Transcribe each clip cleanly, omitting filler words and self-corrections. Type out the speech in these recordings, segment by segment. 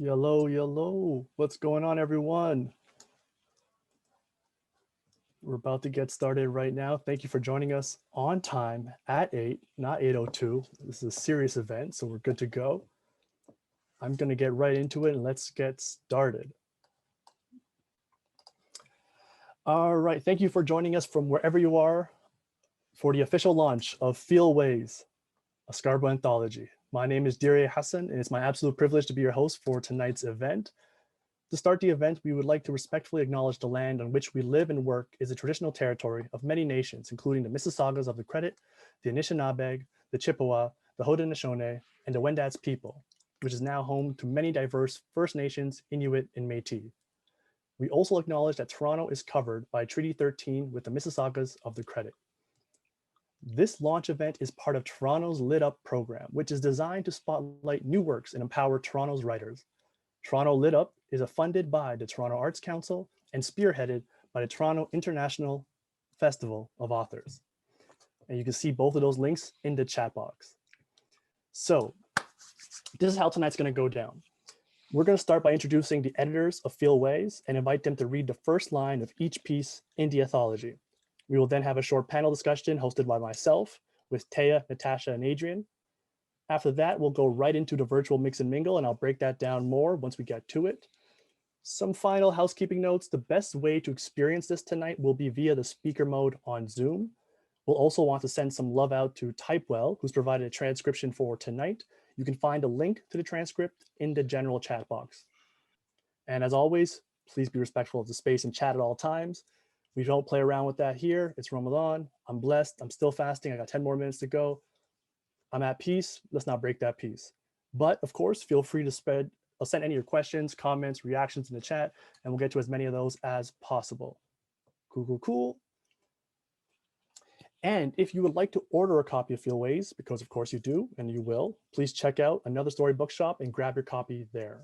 Yellow, yellow. What's going on, everyone? We're about to get started right now. Thank you for joining us on time at 8, not 8:02. This is a serious event, so we're good to go. I'm going to get right into it and let's get started. All right, thank you for joining us from wherever you are for the official launch of Fieldways, a Scarborough Anthology. My name is Diriye Hassan, and it's my absolute privilege to be your host for tonight's event. To start the event, we would like to respectfully acknowledge the land on which we live and work is a traditional territory of many nations, including the Mississaugas of the Credit, the Anishinaabe, the Chippewa, the Haudenosaunee, and the Wendat people, which is now home to many diverse First Nations, Inuit, and Métis. We also acknowledge that Toronto is covered by Treaty 13 with the Mississaugas of the Credit. This launch event is part of Toronto's Lit Up program, which is designed to spotlight new works and empower Toronto's writers. Toronto Lit Up is funded by the Toronto Arts Council and spearheaded by the Toronto International Festival of Authors. And you can see both of those links in the chat box. So this is how tonight's going to go down. We're going to start by introducing the editors of Fieldways and invite them to read the first line of each piece in the anthology. We will then have a short panel discussion hosted by myself with Téa, Natasha, and Adrian. After that, we'll go right into the virtual mix and mingle, and I'll break that down more once we get to it. Some final housekeeping notes. The best way to experience this tonight will be via the speaker mode on Zoom. We'll also want to send some love out to Typewell, who's provided a transcription for tonight. You can find a link to the transcript in the general chat box. And as always, please be respectful of the space and chat at all times. We don't play around with that here. It's Ramadan. I'm blessed. I'm still fasting. I got 10 more minutes to go. I'm at peace. Let's not break that peace. But of course, feel free to send any of your questions, comments, reactions in the chat, and we'll get to as many of those as possible. Cool, cool, cool. And if you would like to order a copy of Fieldways, because of course you do, and you will, please check out Another Story Bookshop and grab your copy there.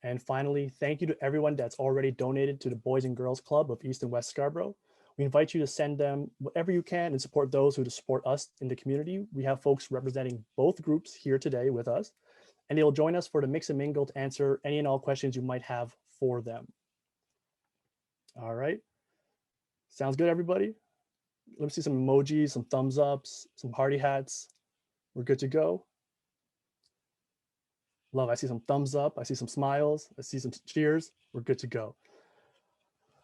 And finally, thank you to everyone that's already donated to the Boys and Girls Club of East and West Scarborough. We invite you to send them whatever you can and support those who support us in the community. We have folks representing both groups here today with us, and they will join us for the mix and mingle to answer any and all questions you might have for them. All right. Sounds good, everybody? Let me see some emojis, some thumbs ups, some party hats. We're good to go. Love, I see some thumbs up. I see some smiles. I see some cheers. We're good to go.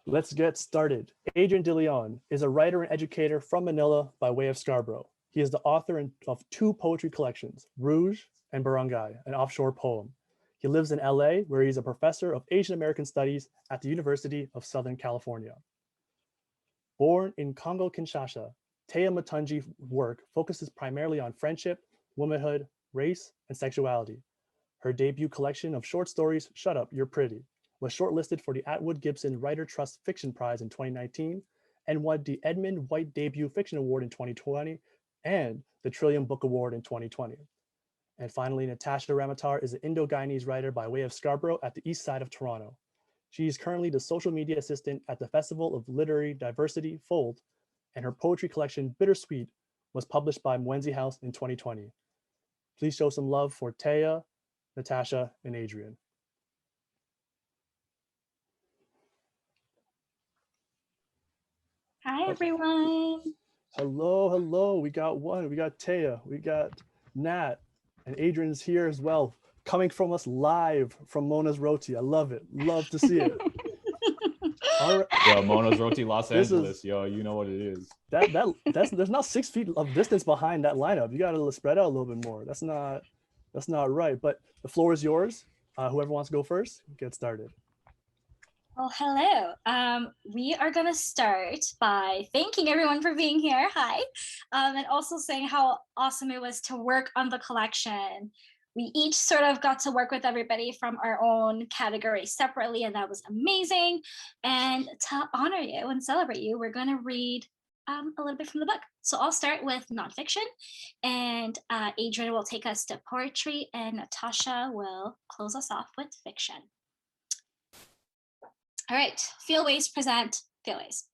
Let's get started. Adrian De Leon is a writer and educator from Manila by way of Scarborough. He is the author of 2 poetry collections, Rouge and Barangay, an offshore poem. He lives in LA, where he's a professor of Asian American Studies at the University of Southern California. Born in Congo, Kinshasa, Téa Mutonji's work focuses primarily on friendship, womanhood, race, and sexuality. Her debut collection of short stories, Shut Up, You're Pretty, was shortlisted for the Atwood Gibson Writer Trust Fiction Prize in 2019 and won the Edmund White Debut Fiction Award in 2020 and the Trillium Book Award in 2020. And finally, Natasha Ramoutar is an Indo-Guyanese writer by way of Scarborough at the east side of Toronto. She is currently the social media assistant at the Festival of Literary Diversity, Fold, and her poetry collection, Bittersweet, was published by Mawenzie House in 2020. Please show some love for Téa, Natasha, and Adrian. Hi, everyone. Hello, hello. We got one. We got Téa. We got Nat. And Adrian's here as well, coming from us live from Mona's Roti. I love it. Love to see it. All right. Yo, Mona's Roti, Los Angeles. Yo, you know what it is. There's not 6 feet of distance behind that lineup. You got to spread out a little bit more. That's not right. But the floor is yours. Whoever wants to go first, get started. Well, hello. We are going to start by thanking everyone for being here. Hi. And also saying how awesome it was to work on the collection. We each sort of got to work with everybody from our own category separately, and that was amazing. And to honor you and celebrate you, we're going to read a little bit from the book. So I'll start with nonfiction, and Adrian will take us to poetry, and Natasha will close us off with fiction. All right, Fieldways present Fieldways.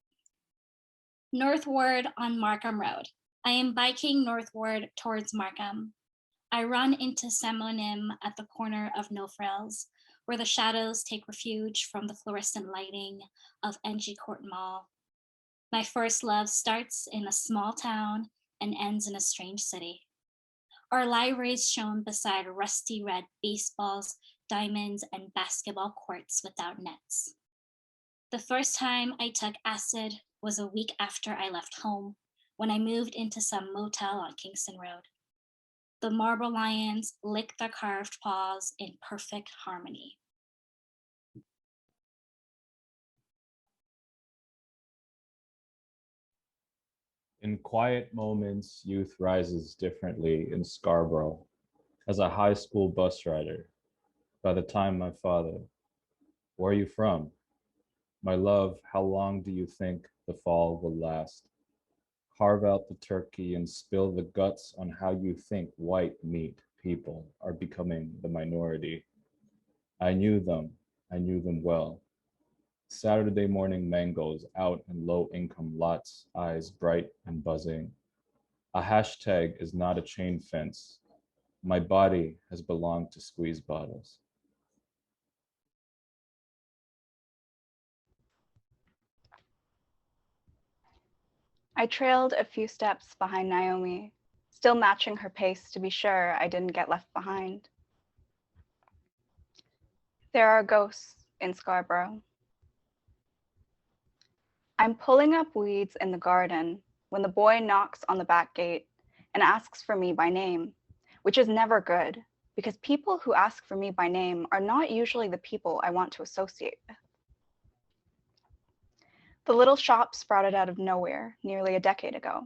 Northward on Markham Road. I am biking northward towards Markham. I run into Semonim at the corner of No Frills, where the shadows take refuge from the fluorescent lighting of NG Court Mall. My first love starts in a small town and ends in a strange city. Our libraries shone beside rusty red baseballs, diamonds, and basketball courts without nets. The first time I took acid was a week after I left home, when I moved into some motel on Kingston Road. The marble lions licked their carved paws in perfect harmony. In quiet moments, youth rises differently in Scarborough. As a high school bus rider, by the time my father, where are you from? My love, how long do you think the fall will last? Carve out the turkey and spill the guts on how you think white meat people are becoming the minority. I knew them well. Saturday morning mangoes out in low income lots, eyes bright and buzzing. A hashtag is not a chain fence. My body has belonged to squeeze bottles. I trailed a few steps behind Naomi, still matching her pace to be sure I didn't get left behind. There are ghosts in Scarborough. I'm pulling up weeds in the garden when the boy knocks on the back gate and asks for me by name, which is never good because people who ask for me by name are not usually the people I want to associate with. The little shop sprouted out of nowhere nearly a decade ago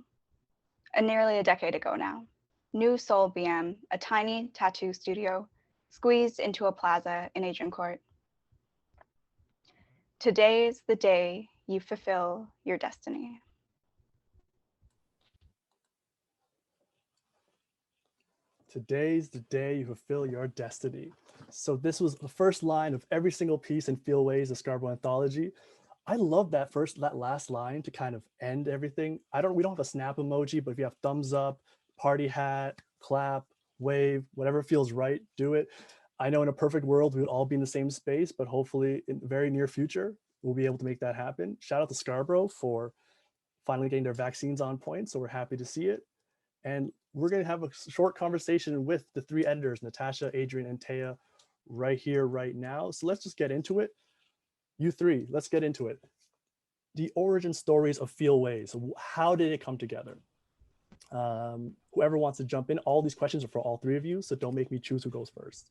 now. New Soul BM, a tiny tattoo studio squeezed into a plaza in Adrian Court. Today's the day you fulfill your destiny. Today's the day you fulfill your destiny. So this was the first line of every single piece in Fieldways, the Scarborough Anthology. I love that last line to kind of end everything. We don't have a snap emoji, but if you have thumbs up, party hat, clap, wave, whatever feels right, do it. I know in a perfect world, we would all be in the same space, but hopefully in the very near future, we'll be able to make that happen. Shout out to Scarborough for finally getting their vaccines on point. So we're happy to see it. And we're going to have a short conversation with the three editors, Natasha, Adrian, and Téa, right here, right now. So let's just get into it. You three, let's get into it. The origin stories of Fieldways. How did it come together? Whoever wants to jump in, all these questions are for all three of you, so don't make me choose who goes first.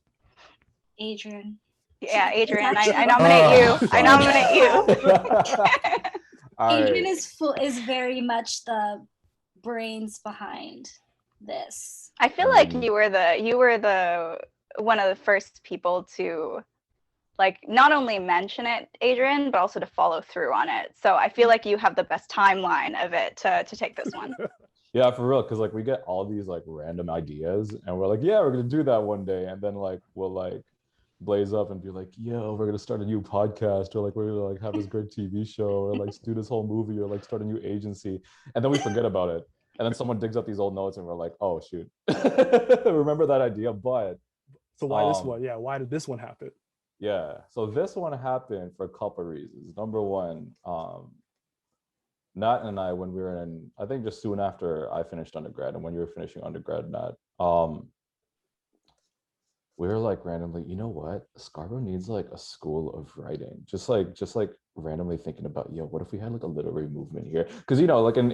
Adrian. Yeah, Adrian, I nominate you. I nominate you. Adrian is very much the brains behind this. I feel like you were the one of the first people to like not only mention it, Adrian, but also to follow through on it. So I feel like you have the best timeline of it to take this one. Yeah, for real, because like we get all these like random ideas and we're like, yeah, we're gonna do that one day, and then like we'll like blaze up and be like, yo, we're gonna start a new podcast, or like we're gonna like have this great TV show, or like do this whole movie, or like start a new agency, and then we forget about it, and then someone digs up these old notes and we're like, oh shoot, remember that idea. But so why this one? Yeah, why did this one happen? Yeah, so this one happened for a couple of reasons. Number one, Nat and I, when we were in, I think just soon after I finished undergrad and when you were finishing undergrad, Nat, we were like randomly, you know what? Scarborough needs like a school of writing. Just like randomly thinking about, yo, what if we had like a literary movement here? Because you know, like in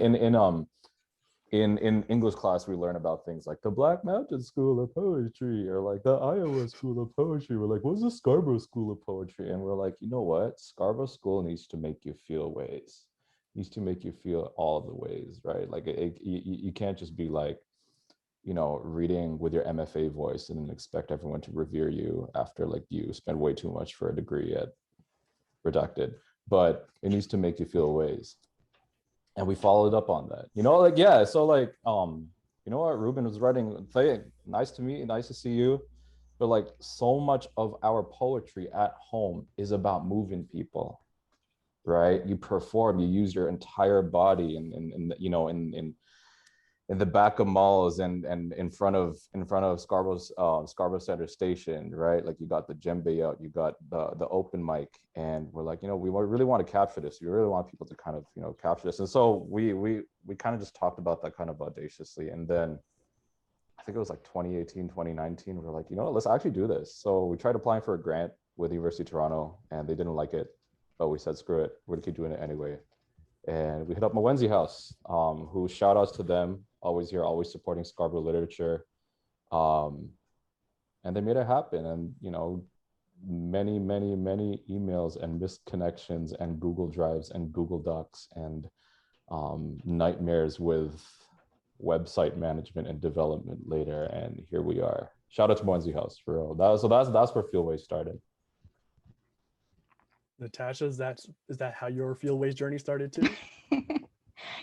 English class, we learn about things like the Black Mountain School of Poetry, or like the Iowa School of Poetry. We're like, what's the Scarborough School of Poetry? And we're like, you know what? Scarborough School needs to make you feel ways. Needs to make you feel all the ways, right? Like you can't just be like, you know, reading with your MFA voice and then expect everyone to revere you after like you spend way too much for a degree at Redacted. But it needs to make you feel ways. And we followed up on that, you know, like, yeah. So like, you know what, Ruben was writing, nice to meet you, nice to see you. But like so much of our poetry at home is about moving people, right? You perform, you use your entire body and you know, in in the back of malls and in front of Scarborough Center Station, right? Like you got the djembe out, you got the open mic, and we're like, we really want to capture this. We really want people to kind of capture this. And so we kind of just talked about that kind of audaciously. And then I think it was like 2018, 2019. We were like, let's actually do this. So we tried applying for a grant with the University of Toronto, and they didn't like it, but we said, screw it, we're gonna keep doing it anyway. And we hit up Mawenzie House, who, shout outs to them, always here, always supporting Scarborough literature. And they made it happen. And, many, many, many emails and missed connections and Google Drives and Google Docs and nightmares with website management and development later. And here we are. Shout out to Mawenzie House, for real. That's where Fieldways started. Natasha, is that how your Fieldways journey started too?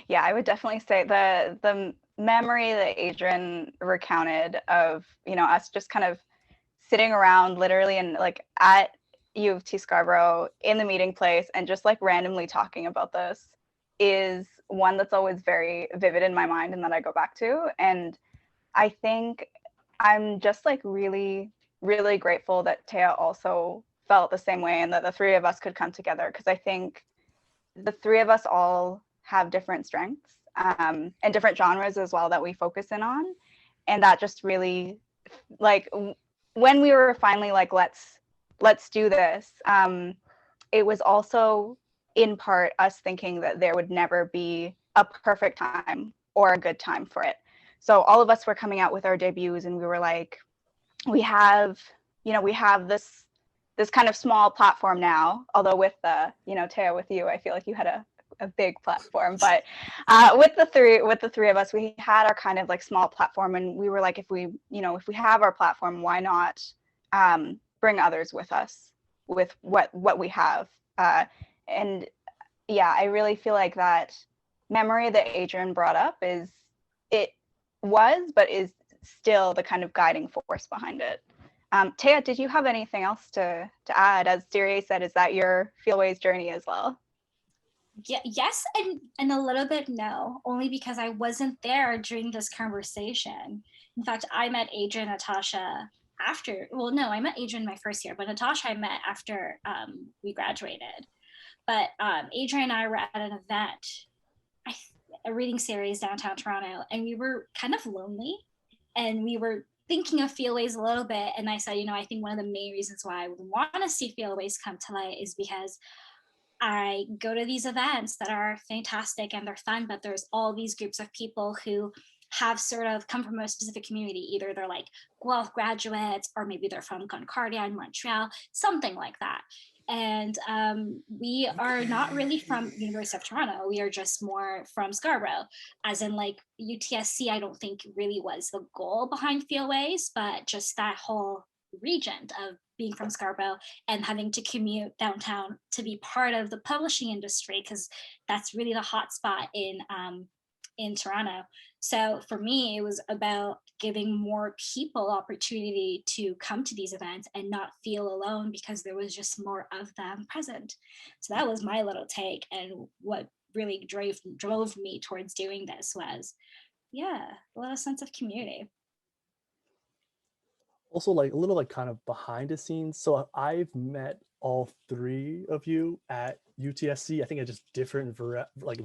Yeah, I would definitely say the memory that Adrian recounted of us just kind of sitting around literally and like at U of T Scarborough in the meeting place and just like randomly talking about this is one that's always very vivid in my mind and that I go back to. And I think I'm just like really, really grateful that Téa also felt the same way and that the three of us could come together, because I think the three of us all have different strengths and different genres as well that we focus in on. And that just really, like, when we were finally like, let's do this, it was also in part us thinking that there would never be a perfect time or a good time for it. So all of us were coming out with our debuts and we were like, we have this kind of small platform now, although with Téa, with you, I feel like you had a big platform, but with the three of us, we had our kind of like small platform, and we were like, if we have our platform, why not bring others with us with what we have? And yeah, I really feel like that memory that Adrian brought up is still the kind of guiding force behind it. Téa, did you have anything else to add? As Diriye said, is that your Fieldways journey as well? Yeah, yes, and a little bit no, only because I wasn't there during this conversation. In fact, I met Adrian and Natasha after, well, no, I met Adrian my first year, but Natasha I met after we graduated. But Adrian and I were at an event, a reading series downtown Toronto, and we were kind of lonely, and we were thinking of Fieldways a little bit. And I said, I think one of the main reasons why I would want to see Fieldways come to light is because I go to these events that are fantastic and they're fun, but there's all these groups of people who have sort of come from a specific community. Either they're like Guelph graduates, or maybe they're from Concordia in Montreal, something like that. And we are not really from University of Toronto. We are just more from Scarborough, as in like UTSC, I don't think really was the goal behind Fieldways, but just that whole region of being from Scarborough and having to commute downtown to be part of the publishing industry, because that's really the hot spot in Toronto. So for me, it was about giving more people opportunity to come to these events and not feel alone, because there was just more of them present. So that was my little take, and what really drove me towards doing this was, a little sense of community. Also, like a little like kind of behind the scenes. So I've met all three of you at UTSC. I think at just different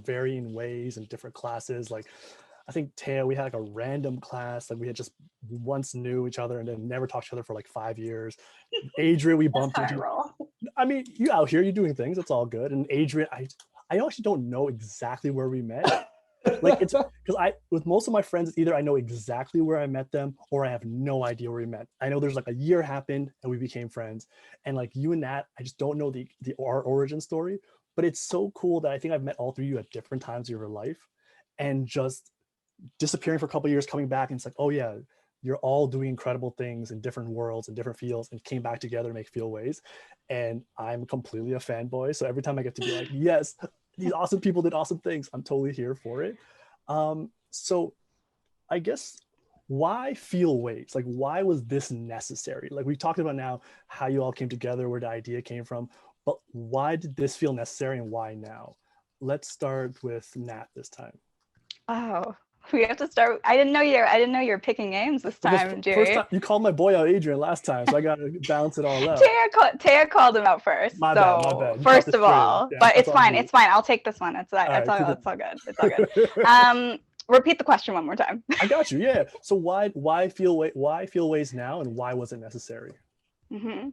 varying ways and different classes. Like I think Téa, we had like a random class, like we had just once knew each other and then never talked to each other for like 5 years. Adrian, we bumped into. I mean, you out here, you're doing things, it's all good. And Adrian, I actually don't know exactly where we met. Like it's because with most of my friends, it's either I know exactly where I met them or I have no idea where we met. I know there's like a year happened and we became friends. And like you and Nat, I just don't know our origin story, but it's so cool that I think I've met all three of you at different times of your life, and just disappearing for a couple of years, coming back, and it's like, oh yeah, you're all doing incredible things in different worlds and different fields, and came back together to make Fieldways. And I'm completely a fanboy. So every time I get to be like, yes, these awesome people did awesome things, I'm totally here for it. So I guess, why Fieldways? Like, why was this necessary? Like we talked about now how you all came together, where the idea came from, but why did this feel necessary and why now? Let's start with Nat this time. Oh, We have to start. I didn't know you're picking names this time, Jerry. First time you called my boy out Adrian last time, so I gotta balance it all out. Téa called him out first. My bad. You First of all, yeah, but it's fine. It's fine. I'll take this one. It's all good. It's all good. Repeat the question one more time. I got you. Yeah. So why feel ways now, and why was it necessary? Mm-hmm.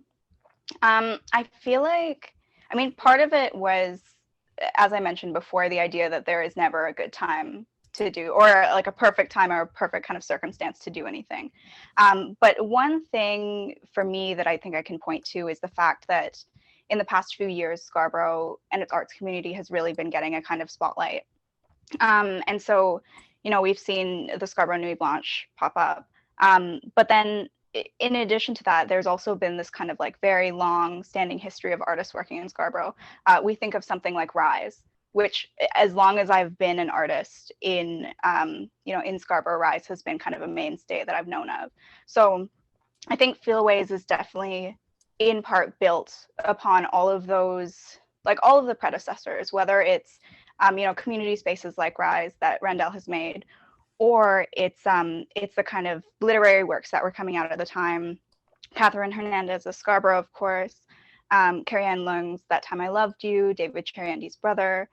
I feel like, I mean, part of it was, as I mentioned before, the idea that there is never a good time to do, or like a perfect time or a perfect kind of circumstance to do anything. But one thing for me that I think I can point to is the fact that in the past few years, Scarborough and its arts community has really been getting a kind of spotlight. And so, you know, we've seen the Scarborough Nuit Blanche pop up. But then in addition to that, there's also been this kind of like very long standing history of artists working in Scarborough. We think of something like Rise, which as long as I've been an artist in, in Scarborough, Rise has been kind of a mainstay that I've known of. So I think Feelways is definitely in part built upon all of those, like all of the predecessors, whether it's, community spaces like Rise that Randell has made, or it's the kind of literary works that were coming out at the time. Catherine Hernandez of Scarborough, of course, Carrie Ann Lung's That Time I Loved You, David Cheriandi's brother.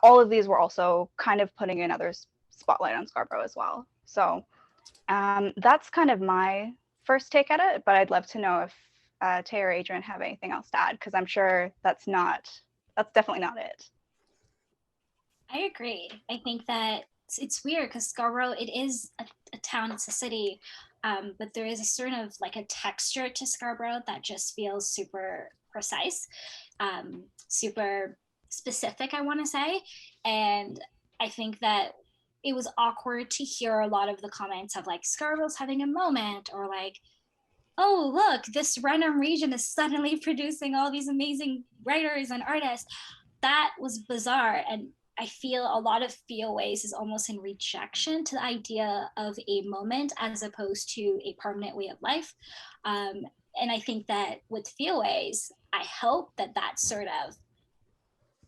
All of these were also kind of putting another spotlight on Scarborough as well. So that's kind of my first take at it, but I'd love to know if Téa or Adrian have anything else to add, because I'm sure that's definitely not it. I agree. I think that it's weird because Scarborough, it is a town, it's a city, but there is a sort of like a texture to Scarborough that just feels super precise, super specific, I want to say. And I think that it was awkward to hear a lot of the comments of like Scarborough's having a moment, or like, oh, look, this random region is suddenly producing all these amazing writers and artists. That was bizarre. And I feel a lot of Feelways is almost in rejection to the idea of a moment as opposed to a permanent way of life. And I think that with Feelways, I hope that that sort of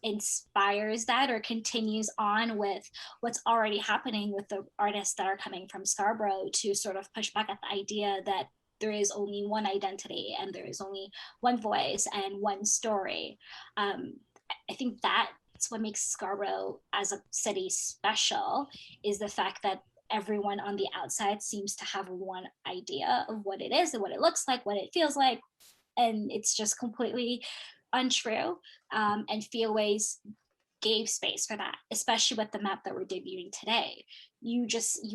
inspires that or continues on with what's already happening with the artists that are coming from Scarborough, to sort of push back at the idea that there is only one identity and there is only one voice and one story. I think that's what makes Scarborough as a city special, is the fact that everyone on the outside seems to have one idea of what it is and what it looks like, what it feels like, and it's just completely untrue. And Feelways gave space for that, especially with the map that we're debuting today. You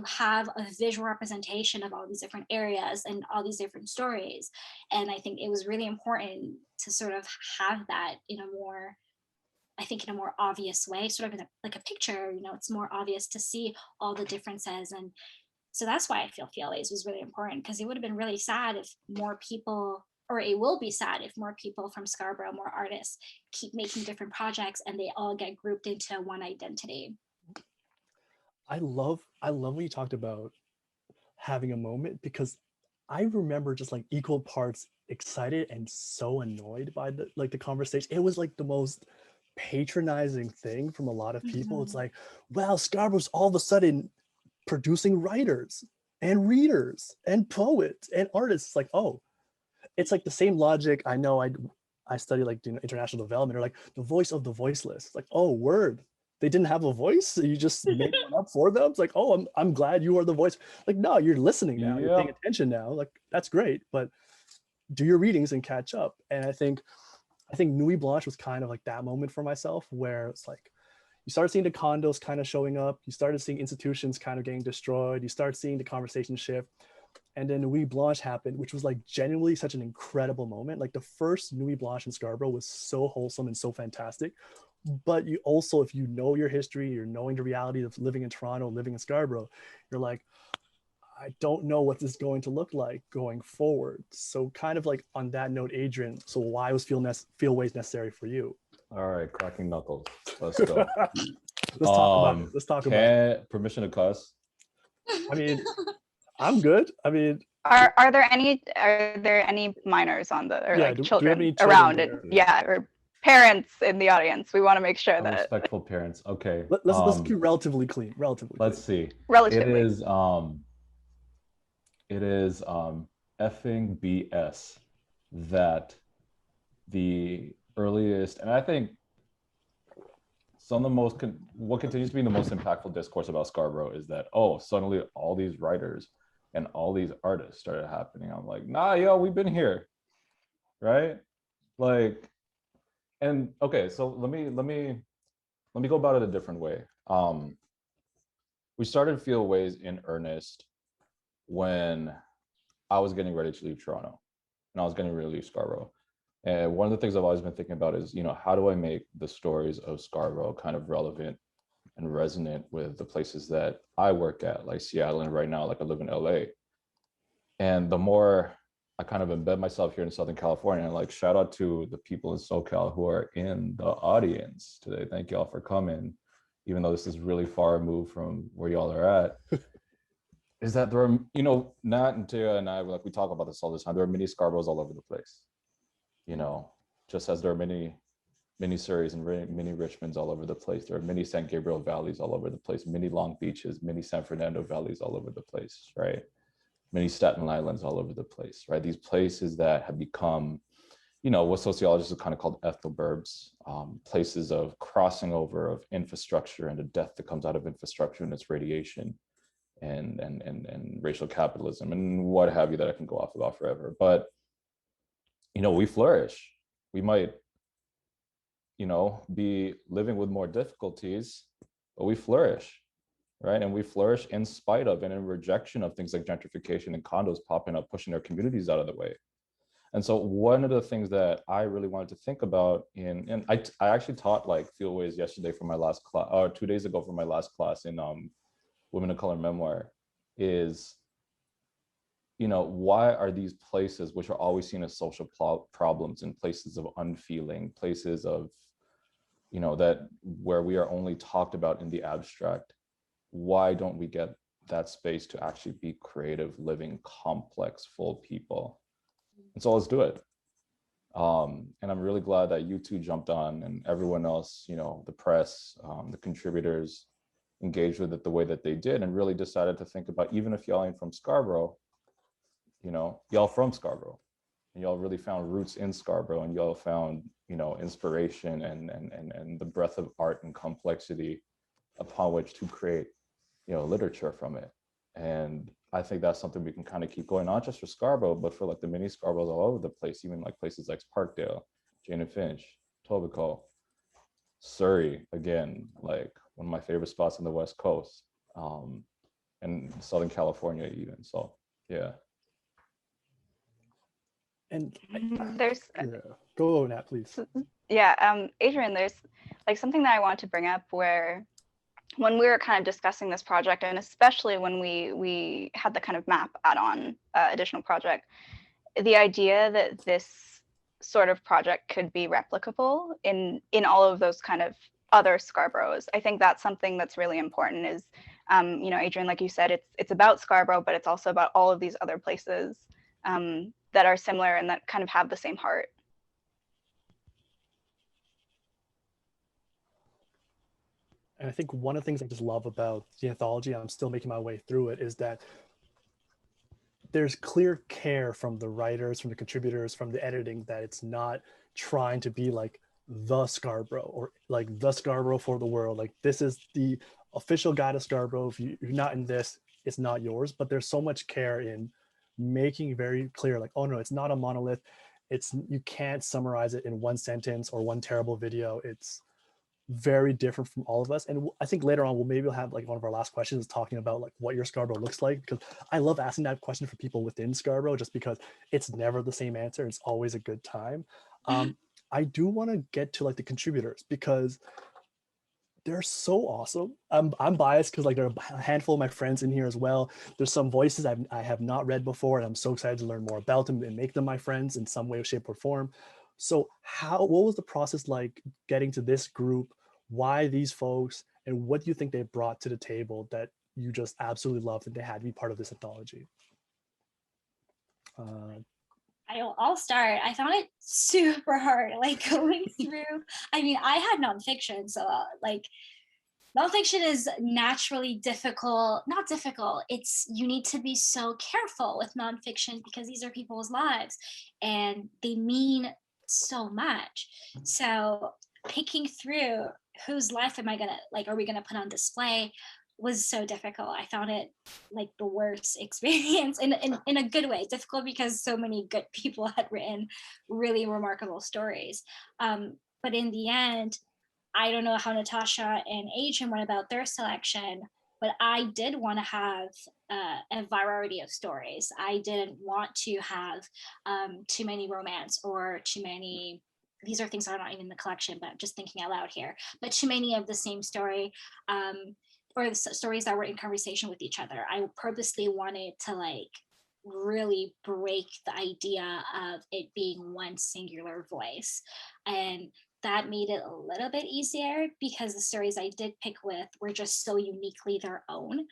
have a visual representation of all these different areas and all these different stories. And I think it was really important to sort of have that in a more obvious way, sort of like a picture, it's more obvious to see all the differences. And so that's why I feel Feelways was really important, because it would have been really sad if more people, or it will be sad if more people from Scarborough, more artists, keep making different projects and they all get grouped into one identity. I love when you talked about having a moment, because I remember just like equal parts excited and so annoyed by the conversation. It was like the most patronizing thing from a lot of people. It's like, wow, Scarborough's all of a sudden producing writers and readers and poets and artists. Like, oh, it's like the same logic. I know I study like international development, or like the voice of the voiceless. Like, oh, word, they didn't have a voice, so you just made one up for them. It's like, oh, I'm glad you are the voice. Like, no, you're listening now. You're paying attention now. Like, that's great, but do your readings and catch up. And I think Nuit Blanche was kind of like that moment for myself, where it's like you started seeing the condos kind of showing up, you started seeing institutions kind of getting destroyed, you start seeing the conversation shift, and then Nuit Blanche happened, which was like genuinely such an incredible moment. Like the first Nuit Blanche in Scarborough was so wholesome and so fantastic, but you also, if you know your history, you're knowing the reality of living in Toronto, living in Scarborough, you're like, I don't know what this is going to look like going forward. So kind of like on that note, Adrian, so why was Feelways necessary for you? All right, cracking knuckles. Let's go. Let's talk about it. Permission to cuss? I mean, I'm good. I mean, are there any minors on the, or like children around it? Yeah, or parents in the audience. We want to make sure that Respectful parents. Okay. Let's keep relatively clean. Let's see. relatively. It is effing BS that the earliest, and I think some of the most, what continues to be the most impactful discourse about Scarborough is that, oh, suddenly all these writers and all these artists started happening. I'm like, nah, yo, we've been here, right? Like, and okay, so let me go about it a different way. We started Feel Ways in earnest when I was getting ready to leave Toronto, and I was getting ready to leave Scarborough. And one of the things I've always been thinking about is, how do I make the stories of Scarborough kind of relevant and resonant with the places that I work at, like Seattle, and right now, like I live in LA. And the more I kind of embed myself here in Southern California, like shout out to the people in SoCal who are in the audience today. Thank y'all for coming, even though this is really far removed from where y'all are at. Is that there are, Nat and Téa and I, like we talk about this all the time, there are mini Scarboroughs all over the place. Just as there are many Surreys and many Richmonds all over the place. There are many San Gabriel valleys all over the place, many Long Beaches, many San Fernando valleys all over the place, right? Many Staten Islands all over the place, right? These places that have become, what sociologists have kind of called ethnoburbs, places of crossing over of infrastructure and the death that comes out of infrastructure and its radiation and racial capitalism and what have you that I can go off about forever. But, we flourish. We might, be living with more difficulties, but we flourish, right? And we flourish in spite of and in rejection of things like gentrification and condos popping up, pushing their communities out of the way. And so one of the things that I really wanted to think about and I actually taught like Feel Ways yesterday for my last class, or 2 days ago for my last class in Women of Color Memoir, is, why are these places which are always seen as social problems and places of unfeeling, places of, that where we are only talked about in the abstract, why don't we get that space to actually be creative, living, complex, full people? And so let's do it. And I'm really glad that you two jumped on and everyone else, the press, the contributors engaged with it the way that they did and really decided to think about, even if y'all ain't from Scarborough, y'all from Scarborough, and y'all really found roots in Scarborough, and y'all found, inspiration and the breadth of art and complexity upon which to create, literature from it. And I think that's something we can kind of keep going, not just for Scarborough, but for like the mini Scarboroughs all over the place, even like places like Parkdale, Jane and Finch, Tobico, Surrey, again, like one of my favorite spots on the West Coast, and Southern California even. So, yeah. And there's go Nat, please. Yeah, Adrian, there's like something that I want to bring up where when we were kind of discussing this project, and especially when we had the kind of map add-on additional project, the idea that this sort of project could be replicable in all of those kind of other Scarboroughs. I think that's something that's really important is, Adrian, like you said, it's about Scarborough, but it's also about all of these other places that are similar and that kind of have the same heart. And I think one of the things I just love about the anthology, I'm still making my way through it, is that there's clear care from the writers, from the contributors, from the editing, that it's not trying to be like the Scarborough or like the Scarborough for the world. Like this is the official guide of Scarborough. If you're not in this, it's not yours. But there's so much care in making very clear, like, oh no, it's not a monolith. You can't summarize it in one sentence or one terrible video. It's very different from all of us. And I think later on we'll have like one of our last questions talking about like what your Scarborough looks like, because I love asking that question for people within Scarborough, just because it's never the same answer. It's always a good time. I do want to get to like the contributors because they're so awesome. I'm biased because like there are a handful of my friends in here as well. There's some voices I have not read before, and I'm so excited to learn more about them and make them my friends in some way, shape, or form. So what was the process like getting to this group? Why these folks, and what do you think they brought to the table that you just absolutely loved and they had to be part of this anthology? I'll start. I found it super hard, like going through. I mean, I had nonfiction, so like nonfiction is naturally difficult. Not difficult. It's you need to be so careful with nonfiction because these are people's lives, and they mean so much. So picking through whose life am I gonna like? Are we gonna put on display? Was so difficult. I found it like the worst experience in a good way. Difficult because so many good people had written really remarkable stories. But in the end, I don't know how Natasha and Adrian went about their selection, but I did want to have a variety of stories. I didn't want to have too many romance or too many. These are things that are not even in the collection, but just thinking out loud here. But too many of the same story. Or the stories that were in conversation with each other. I purposely wanted to like really break the idea of it being one singular voice. And that made it a little bit easier because the stories I did pick with were just so uniquely their own.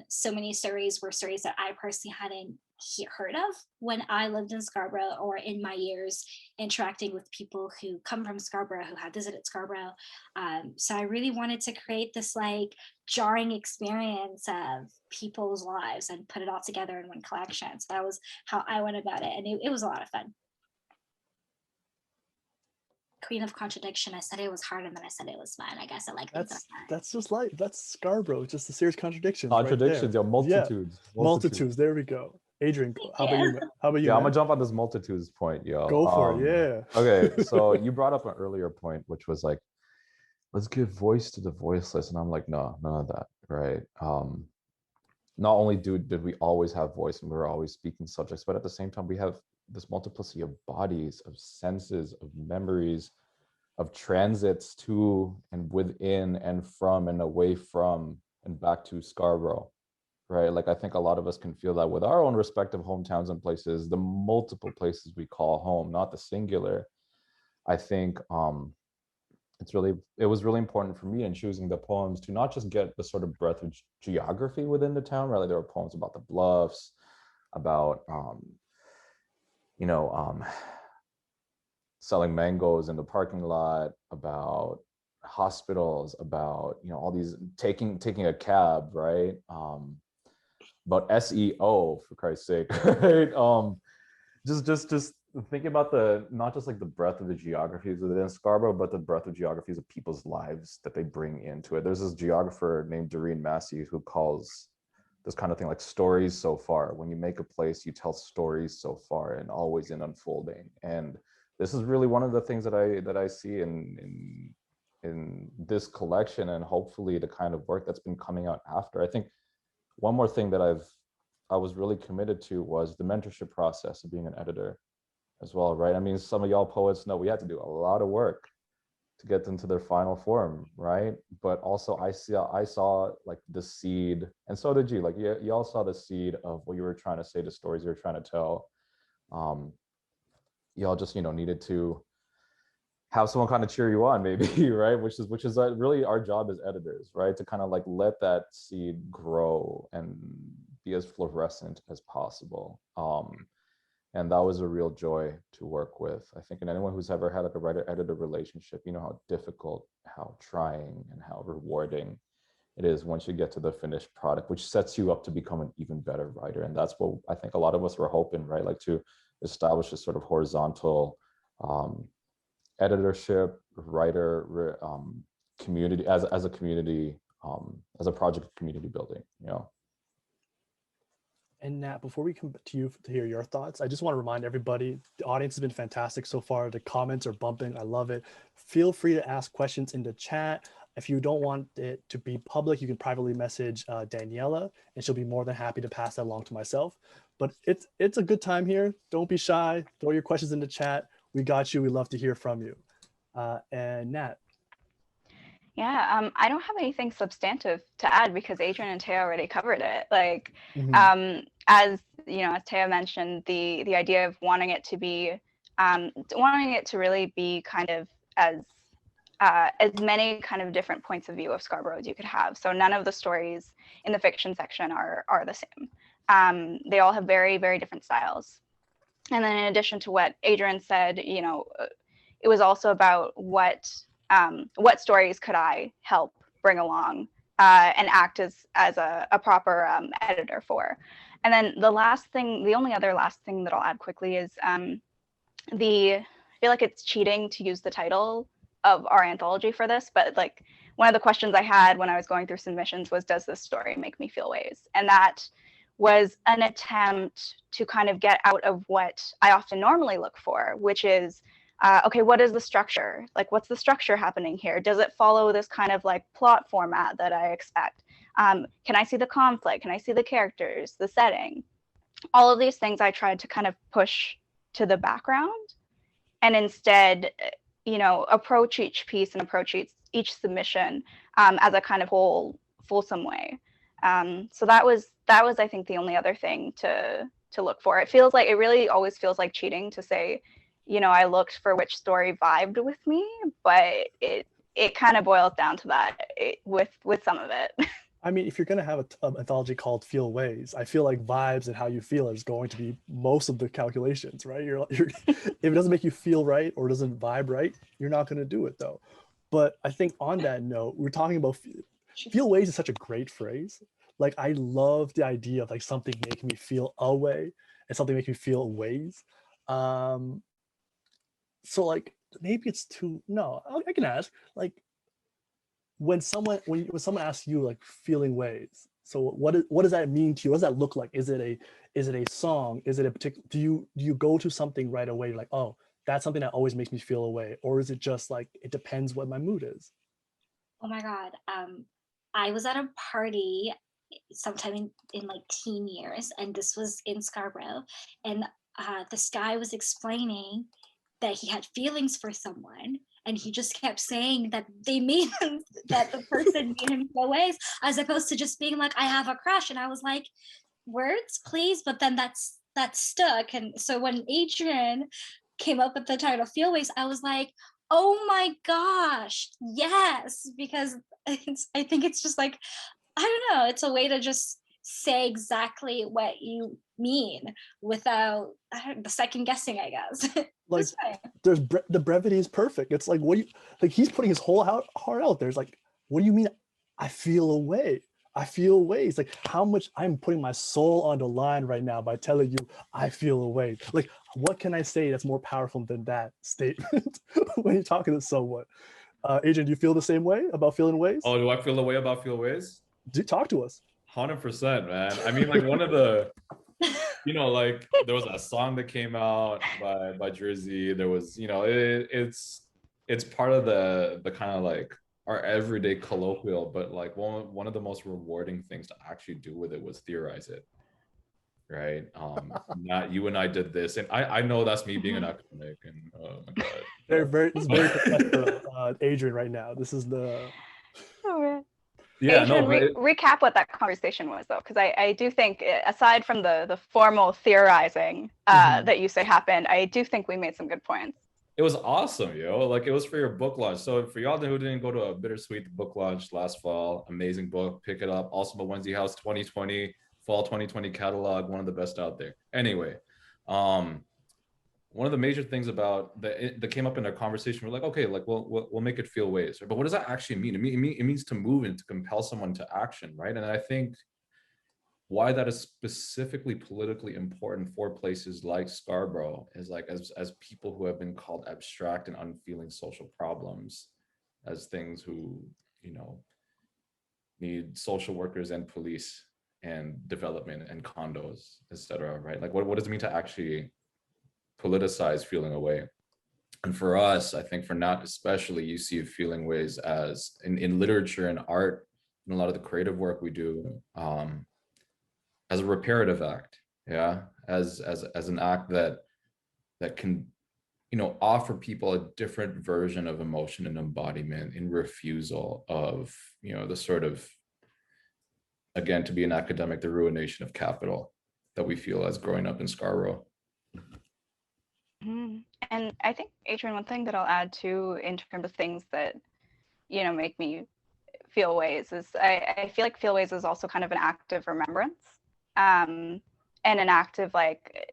So many stories were stories that I personally hadn't heard of when I lived in Scarborough or in my years interacting with people who come from Scarborough, who have visited Scarborough. So I really wanted to create this like jarring experience of people's lives and put it all together in one collection. So that was how I went about it. And it was a lot of fun. Queen of contradiction. I said it was hard and then I said it was fun. I guess I like things that's just like that's Scarborough, just a series of contradictions. Contradictions, right yeah, multitudes. Yeah. Multitudes. There we go. Adrian, how about you? How about you? Yeah, I'm gonna jump on this multitudes point, yo. Go for it, yeah. Okay, so you brought up an earlier point, which was like, let's give voice to the voiceless, and I'm like, no, none of that, right? Not only did we always have voice and we were always speaking subjects, but at the same time we have this multiplicity of bodies, of senses, of memories, of transits to and within and from and away from and back to Scarborough, right? Like I think a lot of us can feel that with our own respective hometowns and places, the multiple places we call home, not the singular. I think it was really important for me in choosing the poems to not just get the sort of breadth of geography within the town, right? Like there were poems about the bluffs, about selling mangoes in the parking lot, about hospitals, about all these taking a cab, right? About SEO, for Christ's sake, right? Just thinking about not just like the breadth of the geographies within Scarborough, but the breadth of geographies of people's lives that they bring into it. There's this geographer named Diriye Hassan who calls this kind of thing like stories so far. When you make a place, you tell stories so far and always in unfolding. And this is really one of the things that I see in this collection, and hopefully the kind of work that's been coming out after. I think one more thing that I was really committed to was the mentorship process of being an editor as well, right? I mean, some of y'all poets know we had to do a lot of work to get them to their final form, right? But also I saw like the seed, and so did you. Like y'all saw the seed of what you were trying to say, the stories you were trying to tell. Y'all just needed to have someone kind of cheer you on, maybe, right? Which is really our job as editors, right? To kind of like let that seed grow and be as fluorescent as possible. And that was a real joy to work with. I think, and anyone who's ever had like a writer-editor relationship, you know how difficult, how trying, and how rewarding it is once you get to the finished product, which sets you up to become an even better writer. And that's what I think a lot of us were hoping, right? Like to establish a sort of horizontal editorship, writer community as a community, as a project of community building, And Nat, before we come to you to hear your thoughts, I just want to remind everybody, the audience has been fantastic so far. The comments are bumping. I love it. Feel free to ask questions in the chat. If you don't want it to be public, you can privately message Daniela, and she'll be more than happy to pass that along to myself. But it's a good time here. Don't be shy. Throw your questions in the chat. We got you. We love to hear from you. And Nat. Yeah, I don't have anything substantive to add because Adrian and Téa already covered it. Like, as Téa mentioned, the idea of wanting it to be, wanting it to really be kind of as many kind of different points of view of Scarborough as you could have. So none of the stories in the fiction section are the same. They all have very, very different styles. And then in addition to what Adrian said, you know, it was also about what stories could I help bring along and act as a proper editor for. And then the only other last thing that I'll add quickly is I feel like it's cheating to use the title of our anthology for this, but like one of the questions I had when I was going through submissions was, does this story make me feel ways? And that was an attempt to kind of get out of what I often normally look for, which is, okay, what is the structure? Like, what's the structure happening here? Does it follow this kind of like plot format that I expect? Can I see the conflict? Can I see the characters, the setting? All of these things I tried to kind of push to the background, and instead, you know, approach each piece and approach each submission as a kind of whole, fulsome way. So that was I think the only other thing to look for. It really always feels like cheating to say, you know, I looked for which story vibed with me, but it kind of boils down to that with some of it. I mean, if you're going to have an anthology called Feel Ways, I feel like vibes and how you feel is going to be most of the calculations, right? If it doesn't make you feel right or doesn't vibe right, you're not going to do it though. But I think on that note, we're talking about Feel Ways is such a great phrase. Like, I love the idea of like something making me feel a way and something making me feel ways. So like, maybe it's too, no, I can ask, like, when someone asks you like feeling ways, so what does that mean to you? What does that look like? Is it a song? Is it a particular, do you go to something right away like, oh, that's something that always makes me feel a way? Or is it just like, it depends what my mood is? Oh my God. I was at a party sometime in like teen years, and this was in Scarborough, and this guy was explaining that he had feelings for someone, and he just kept saying that they made him, that the person made him feel ways, as opposed to just being like, I have a crush. And I was like, words, please. But then that stuck. And so when Adrian came up with the title Feel Ways, I was like, oh my gosh, yes, because I think it's just like, I don't know, it's a way to just say exactly what you mean without the second guessing, I guess. Like, there's the brevity is perfect. It's like, what do you, like, he's putting his whole heart out there. It's like, what do you mean I feel a way? I feel ways. Like, how much I'm putting my soul on the line right now by telling you I feel a way. Like, what can I say that's more powerful than that statement when you're talking to someone? Adrian, do you feel the same way about feeling ways? Oh, do I feel the way about feel ways? Talk to us. 100%, man. I mean, like, one of the, you know, like, there was a song that came out by Jersey. There was, you know, it's part of the kind of like our everyday colloquial, but like one of the most rewarding things to actually do with it was theorize it, right? Not you and I did this, and I know that's me being an academic, and oh my God, It's very professional, Adrian right now. This is the. Oh, man. Yeah, Adrian, no, recap what that conversation was, though, because I do think, aside from the formal theorizing that you say happened, I do think we made some good points. it was awesome, yo. Like, it was for your book launch. So for y'all who didn't go to a bittersweet book launch last fall, amazing book, pick it up. Also, Mawenzie House 2020, fall 2020 catalog, one of the best out there. Anyway, one of the major things about that came up in our conversation, we're like, okay, like we'll make it feel ways, right? But what does that actually mean? It means to move and to compel someone to action, right? And I think why that is specifically politically important for places like Scarborough is like, as people who have been called abstract and unfeeling social problems, as things who, you know, need social workers and police and development and condos, etc., right? Like, what does it mean to actually politicize feeling a way? And for us, I think for Nat especially, you see feeling ways as in literature and art and a lot of the creative work we do, as a reparative act, yeah, as an act that can, you know, offer people a different version of emotion and embodiment in refusal of, you know, the sort of, again, to be an academic, the ruination of capital that we feel as growing up in Scarborough. And I think, Adrian, one thing that I'll add too, in terms of things that, you know, make me feel ways, is I feel like feel ways is also kind of an act of remembrance, and an act of like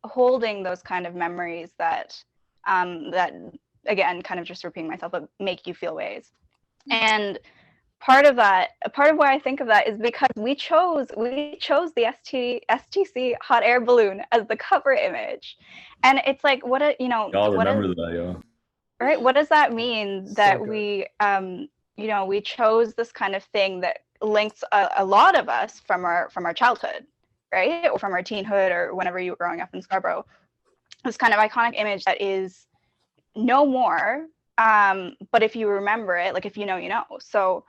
holding those kind of memories that that, again, kind of just repeating myself, but make you feel ways. And part of why I think of that is because we chose the STC hot air balloon as the cover image, and it's like, what a, you know, Y'all remember that, yo. Right? What does that mean that So good. we you know, we chose this kind of thing that links a lot of us from our childhood, right, or from our teenhood, or whenever you were growing up in Scarborough, this kind of iconic image that is no more, but if you remember it, like, if you know, you know. So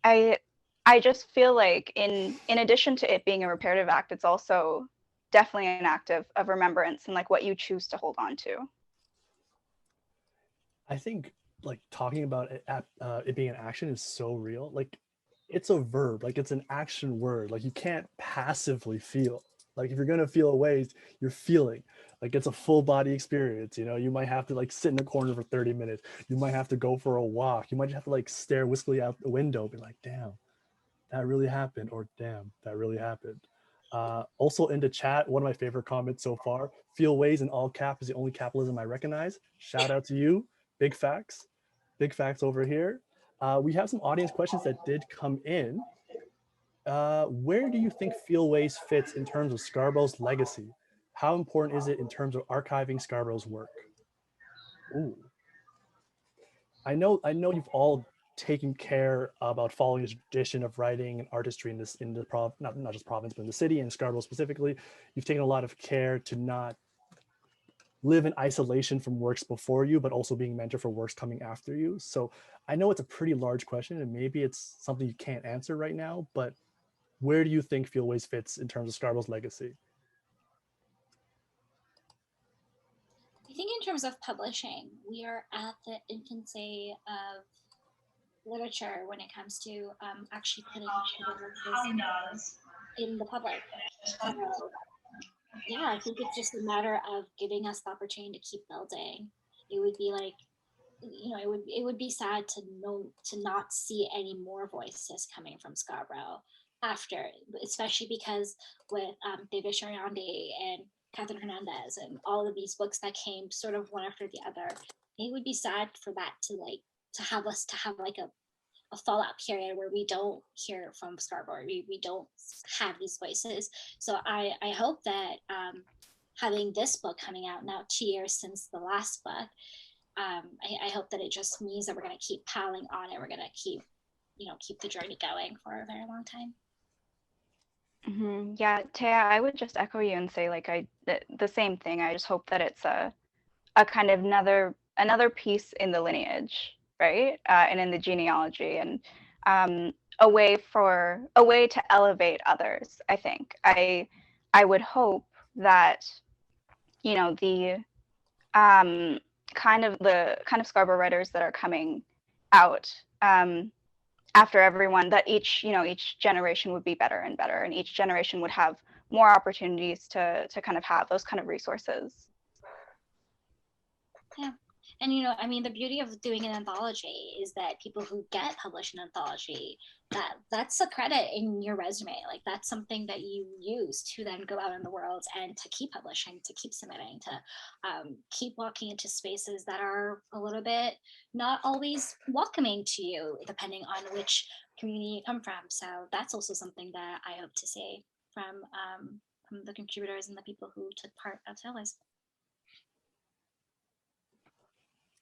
I just feel like in addition to it being a reparative act, it's also definitely an act of remembrance and like what you choose to hold on to. I think like talking about it being an action is so real. Like it's a verb, like it's an action word. Like you can't passively feel. Like if you're gonna feel ways, you're feeling. Like it's a full body experience. You know, you might have to like sit in the corner for 30 minutes. You might have to go for a walk. You might have to like stare wistfully out the window, be like, damn, that really happened, or damn, that really happened. Also in the chat, one of my favorite comments so far, feel ways in all cap is the only capitalism I recognize. Shout out to you. Big facts over here. We have some audience questions that did come in. Where do you think Fieldways fits in terms of Scarborough's legacy? How important is it in terms of archiving Scarborough's work? Ooh. I know you've all taken care about following the tradition of writing and artistry in this, not just province, but in the city and Scarborough specifically. You've taken a lot of care to not live in isolation from works before you, but also being mentored for works coming after you. So I know it's a pretty large question and maybe it's something you can't answer right now, but where do you think Fieldways fits in terms of Scarborough's legacy? I think in terms of publishing, we are at the infancy of literature when it comes to actually putting this in the public. So, yeah, I think it's just a matter of giving us the opportunity to keep building. It would be like, you know, it would be sad to not see any more voices coming from Scarborough after, especially because with David Shariande and Catherine Hernandez and all of these books that came sort of one after the other, it would be sad for that to have like a fallout period where we don't hear from Scarborough, we don't have these voices. So I hope that having this book coming out now 2 years since the last book, I hope that it just means that we're going to keep piling on it. We're going to keep the journey going for a very long time. Mm-hmm. Yeah, Téa, I would just echo you and say like the same thing. I just hope that it's a kind of another piece in the lineage, right? And in the genealogy, and a way to elevate others. I think I would hope that, you know, the kind of Scarborough writers that are coming out after everyone, that each generation would be better and better, and each generation would have more opportunities to kind of have those kind of resources. Yeah. And, you know, I mean, the beauty of doing an anthology is that people who get published in an anthology, that's a credit in your resume. Like that's something that you use to then go out in the world and to keep publishing, to keep submitting, to keep walking into spaces that are a little bit not always welcoming to you, depending on which community you come from. So that's also something that I hope to see from the contributors and the people who took part of Fieldways.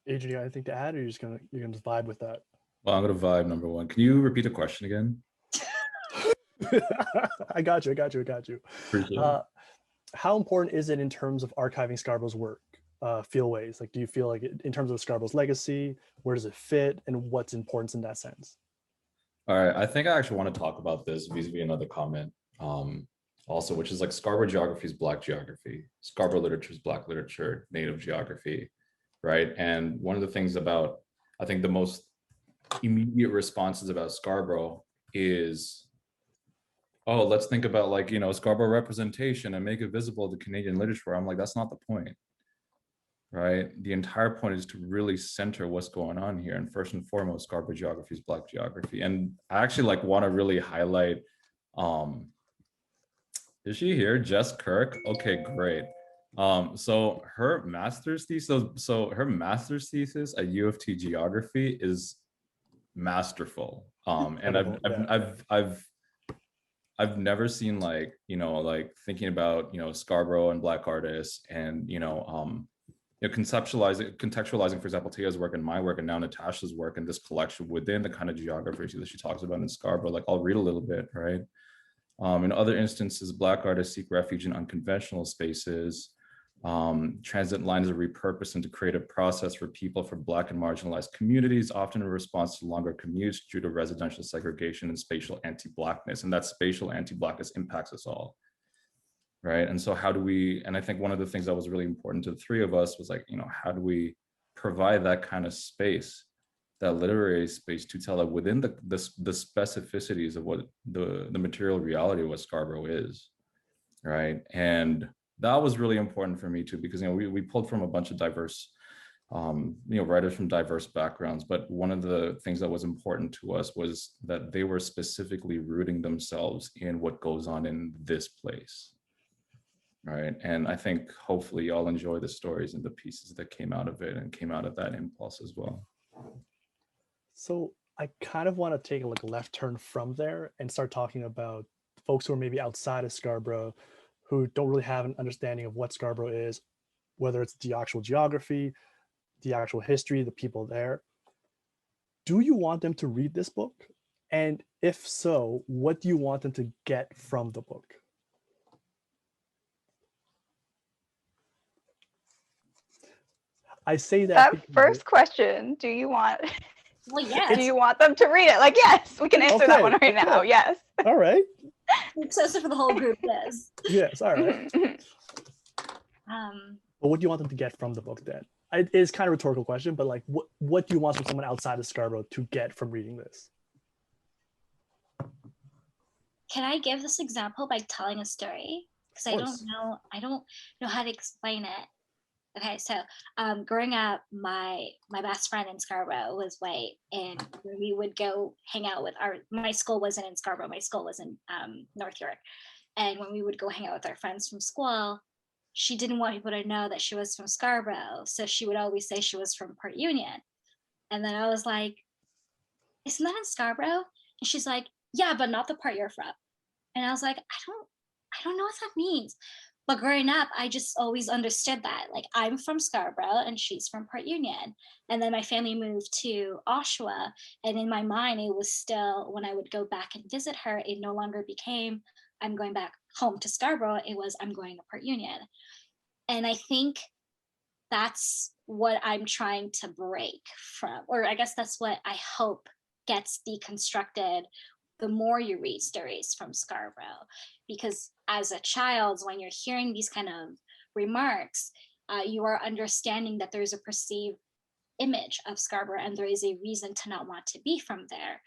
Adrian, anything to add, or you're gonna just vibe with that? Well, I'm gonna vibe number one. Can you repeat the question again? I got you. Appreciate it. How important is it in terms of archiving Scarborough's work, Fieldways? Like, do you feel like in terms of Scarborough's legacy, where does it fit, and what's importance in that sense? All right, I think I actually want to talk about this vis-a-vis another comment, also, which is like Scarborough geography is Black geography, Scarborough literature is Black literature, Native geography, right? And one of the things about, I think the most immediate responses about Scarborough is, oh, let's think about like, you know, Scarborough representation and make it visible to Canadian literature. I'm like, that's not the point, right? The entire point is to really center what's going on here. And first and foremost, Scarborough geography is Black geography. And I actually like want to really highlight, is she here? Jess Kirk? Okay, great. So her master's thesis, so her master's thesis at U of T geography is masterful. And I've never seen like, like thinking about, Scarborough and Black artists and, contextualizing, for example, Téa's work and my work and now Natasha's work in this collection within the kind of geography that she talks about in Scarborough. Like I'll read a little bit, right? In other instances, Black artists seek refuge in unconventional spaces. Transit lines are repurposed into creative process for people from Black and marginalized communities, often in response to longer commutes due to residential segregation and spatial anti-Blackness. And that spatial anti-Blackness impacts us all, right? And so how do we, and I think one of the things that was really important to the three of us was like, how do we provide that kind of space, that literary space, to tell that within the specificities of what the material reality of what Scarborough is, right? And that was really important for me too, because we pulled from a bunch of diverse writers from diverse backgrounds, but one of the things that was important to us was that they were specifically rooting themselves in what goes on in this place, right? And I think hopefully y'all enjoy the stories and the pieces that came out of it and came out of that impulse as well. So I kind of want to take a left turn from there and start talking about folks who are maybe outside of Scarborough, who don't really have an understanding of what Scarborough is, whether it's the actual geography, the actual history, the people there. Do you want them to read this book? And if so, what do you want them to get from the book? I say that first question, do you want Well, yes. do you want them to read it? Like, yes, we can answer that one right now. Yes. All right. Excessive for the whole group, yes. Yes, all right. But what do you want them to get from the book then? It's kind of a rhetorical question, but like, what do you want from someone outside of Scarborough to get from reading this? Can I give this example by telling a story? Because I don't know how to explain it. Okay, so growing up, my best friend in Scarborough was white, and we would go hang out with my school wasn't in Scarborough, my school was in North York. And when we would go hang out with our friends from school, she didn't want people to know that she was from Scarborough. So she would always say she was from Port Union. And then I was like, isn't that in Scarborough? And she's like, yeah, but not the part you're from. And I was like, I don't know what that means. But growing up, I just always understood that. Like, I'm from Scarborough and she's from Port Union. And then my family moved to Oshawa. And in my mind, it was still, when I would go back and visit her, it no longer became, I'm going back home to Scarborough. It was, I'm going to Port Union. And I think that's what I'm trying to break from, or I guess that's what I hope gets deconstructed the more you read stories from Scarborough. Because as a child, when you're hearing these kind of remarks, you are understanding that there's a perceived image of Scarborough and there is a reason to not want to be from there.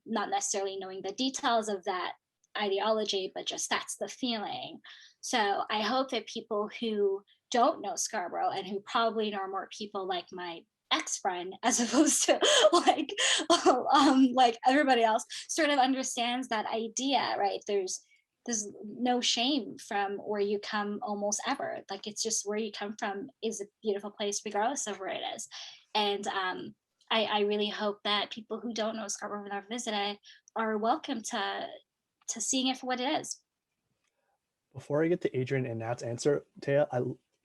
Not necessarily knowing the details of that ideology, but just that's the feeling. So I hope that people who don't know Scarborough and who probably know more people like my ex-friend as opposed to like everybody else sort of understands that idea, right? There's no shame from where you come almost ever. Like, it's just where you come from is a beautiful place regardless of where it is. And I really hope that people who don't know Scarborough and have visited are welcome to seeing it for what it is. Before I get to Adrian and Nat's answer, Téa,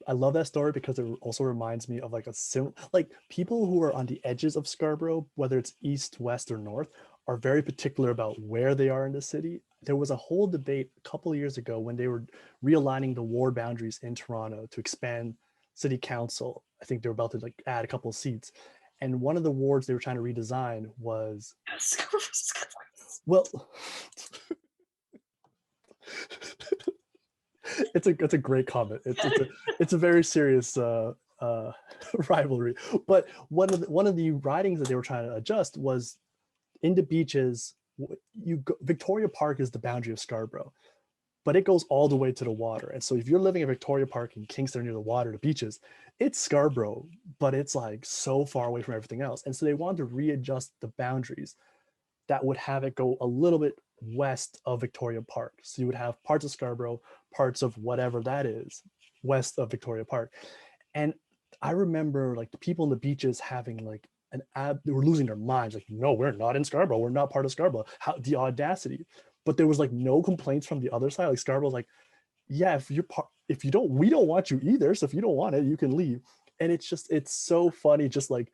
I love that story because it also reminds me of like people who are on the edges of Scarborough, whether it's east, west, or north, are very particular about where they are in the city. There was a whole debate a couple of years ago when they were realigning the ward boundaries in Toronto to expand city council. I think they were about to like add a couple of seats. And one of the wards they were trying to redesign was, well, it's a great comment. It's a very serious rivalry. But one of the ridings that they were trying to adjust was in the beaches. Victoria Park is the boundary of Scarborough, but it goes all the way to the water. And so if you're living at Victoria Park in Kingston near the water, the beaches, it's Scarborough, but it's like so far away from everything else. And so they wanted to readjust the boundaries that would have it go a little bit west of Victoria Park. So you would have parts of Scarborough, parts of whatever that is, west of Victoria Park. And I remember like the people on the beaches having like they were losing their minds. Like, no, we're not in Scarborough. We're not part of Scarborough. How the audacity. But there was like no complaints from the other side. Like Scarborough's like, yeah, if you don't, we don't want you either. So if you don't want it, you can leave. And it's so funny, just like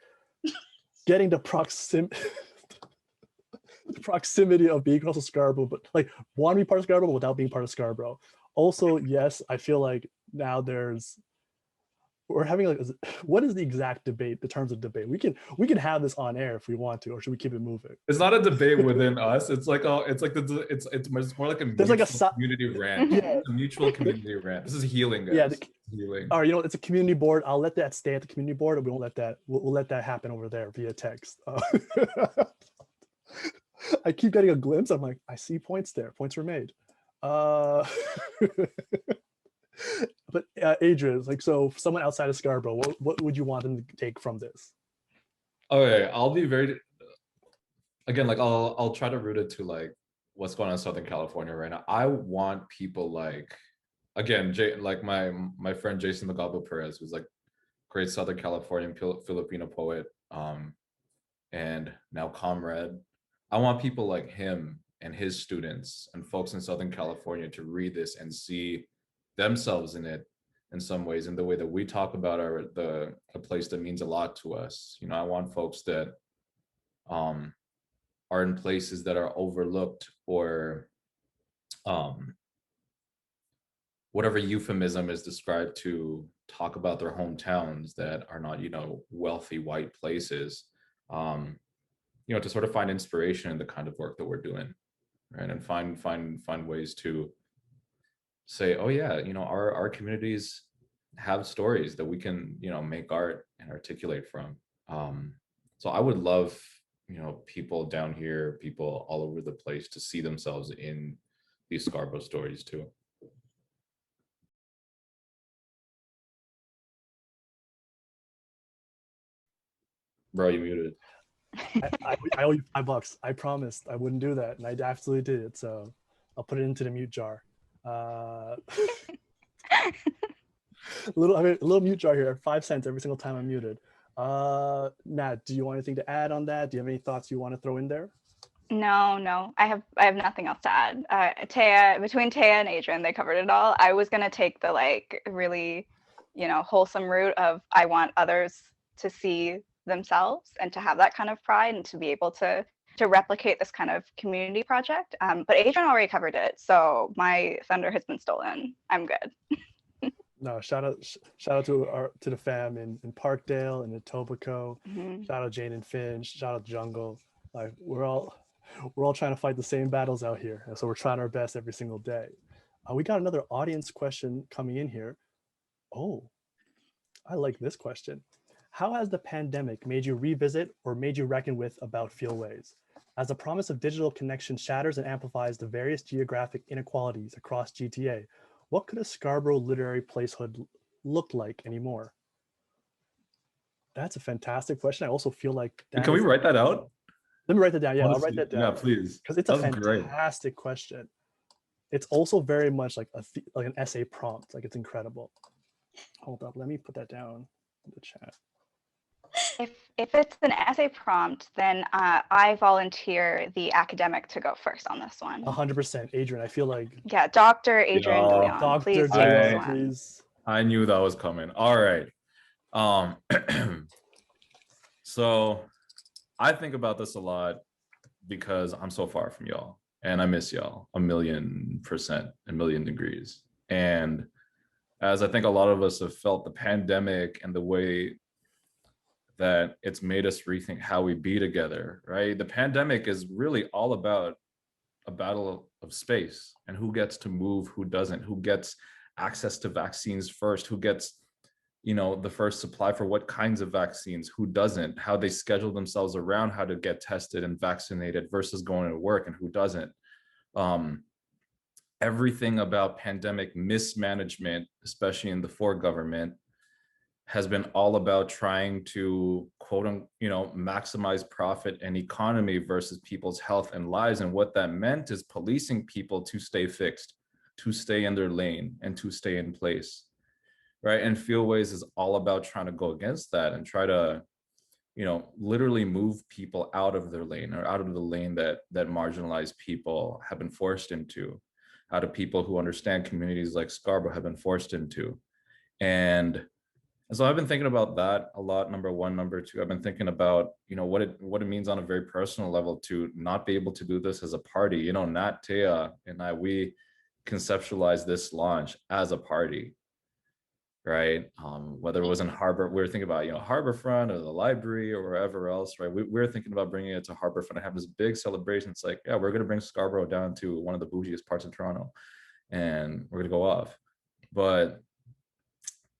getting the proximity of being across Scarborough, but like want to be part of Scarborough without being part of Scarborough. Also, yes, I feel like now we're having like, what is the exact debate, the terms of debate? We can have this on air if we want to, or should we keep it moving? It's not a debate within us. It's like it's more like a There's like a community rant. Yeah. A mutual community rant. This is healing, guys. Yeah, healing. All right, it's a community board. I'll let that stay at the community board, and we won't let that. We'll let that happen over there via text. I keep getting a glimpse. I'm like, I see points there. Points were made. But Adrian, like, so someone outside of Scarborough, what would you want them to take from this? Okay, I'll be very, again, like I'll try to root it to like what's going on in Southern California right now. I want people like, again, like my friend Jason Magabo Perez, who's like great Southern Californian Filipino poet, and now comrade. I want people like him and his students and folks in Southern California to read this and see themselves in it in some ways, in the way that we talk about a place that means a lot to us. You know, I want folks that are in places that are overlooked, or whatever euphemism is described to talk about their hometowns that are not, wealthy white places, to sort of find inspiration in the kind of work that we're doing, right? And find ways to say, oh yeah, our communities have stories that we can, make art and articulate from. So I would love, people down here, people all over the place to see themselves in these Scarborough stories too. Bro, you muted. I owe you $5. I promised I wouldn't do that, and I absolutely did it. So I'll put it into the mute jar. A little mute jar here, 5 cents every single time I'm muted. Nat, do you want anything to add on that? Do you have any thoughts you want to throw in there? No, I have nothing else to add. Between Téa and Adrian, they covered it all. I was gonna take the like really, wholesome route of I want others to see themselves and to have that kind of pride and to be able to replicate this kind of community project. But Adrian already covered it, so my thunder has been stolen. I'm good. No, shout out to the fam in Parkdale and Etobicoke. Mm-hmm. Shout out Jane and Finch. Shout out Jungle. Like we're all trying to fight the same battles out here, and so we're trying our best every single day. We got another audience question coming in here. Oh, I like this question. How has the pandemic made you revisit or made you reckon with about Fieldways? As the promise of digital connection shatters and amplifies the various geographic inequalities across GTA, what could a Scarborough literary placehood look like anymore? That's a fantastic question. I also feel like can we write that out? Let me write that down. Yeah, Honestly, I'll write that down. Yeah, please. Because it's a fantastic question. It's also very much like an essay prompt. Like it's incredible. Hold up, let me put that down in the chat. If it's an essay prompt, then I volunteer the academic to go first on this one. 100%, Adrian. I feel like Dr. Adrian De Leon. Dr. Please De Leon, please. I knew that was coming. All right. So I think about this a lot because I'm so far from y'all and I miss y'all 1,000,000%, a million degrees. And as I think a lot of us have felt the pandemic and the way that it's made us rethink how we be together, right? The pandemic is really all about a battle of space and who gets to move, who doesn't, who gets access to vaccines first, who gets, the first supply for what kinds of vaccines, who doesn't, how they schedule themselves around how to get tested and vaccinated versus going to work and who doesn't. Everything about pandemic mismanagement, especially in the Ford government, has been all about trying to maximize profit and economy versus people's health and lives. And what that meant is policing people to stay fixed, to stay in their lane, and to stay in place. right? And Fieldways is all about trying to go against that and try to, literally move people out of their lane, or out of the lane that marginalized people have been forced into, out of people who understand communities like Scarborough have been forced into. And so I've been thinking about that a lot. Number one. Number two, I've been thinking about, what it means on a very personal level to not be able to do this as a party. Nat, Téa, and I, we conceptualized this launch as a party, right? Whether it was in Harbor, we were thinking about, Harborfront or the library or wherever else, right? We were thinking about bringing it to Harborfront and have this big celebration. It's like, yeah, we're going to bring Scarborough down to one of the bougiest parts of Toronto and we're going to go off. But